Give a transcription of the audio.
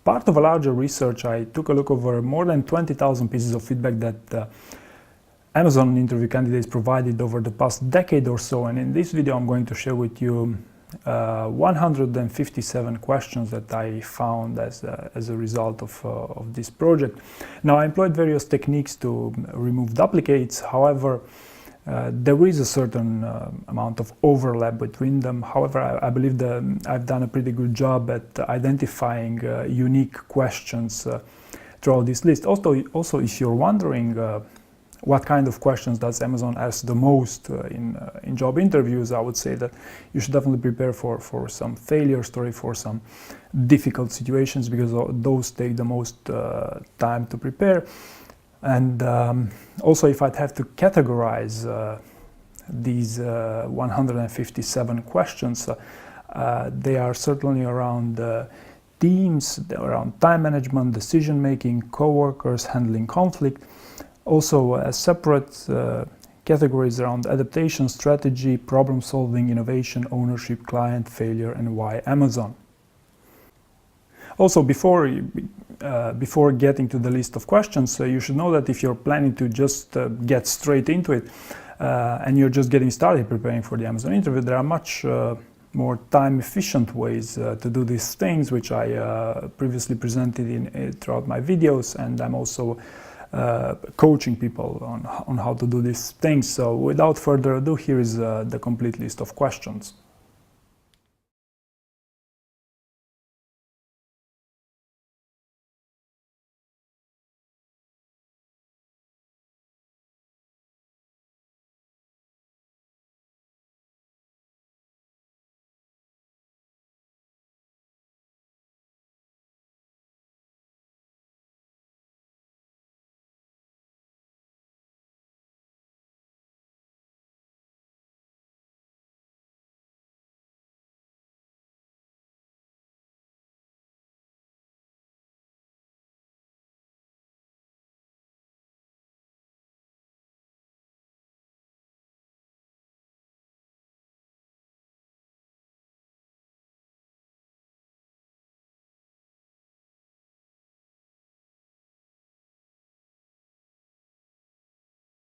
part of a larger research. I took a look over more than 20,000 pieces of feedback that Amazon interview candidates provided over the past decade or so, and in this video I'm going to share with you 157 questions that I found as a result of this project. Now, I employed various techniques to remove duplicates. However, there is a certain amount of overlap between them. However, I believe that I've done a pretty good job at identifying unique questions throughout this list. Also, if you're wondering what kind of questions does Amazon ask the most in job interviews, I would say that you should definitely prepare for some failure story, for some difficult situations, because those take the most time to prepare. And also, if I'd have to categorize these 157 questions, they are certainly around teams, around time management, decision making, co-workers, handling conflict. Also, separate categories around adaptation, strategy, problem solving, innovation, ownership, client, failure, and why Amazon. Also, before getting to the list of questions, you should know that if you're planning to just get straight into it and you're just getting started preparing for the Amazon interview, there are much more time-efficient ways to do these things, which I previously presented throughout my videos, and I'm also coaching people on how to do these things. So without further ado, here is the complete list of questions.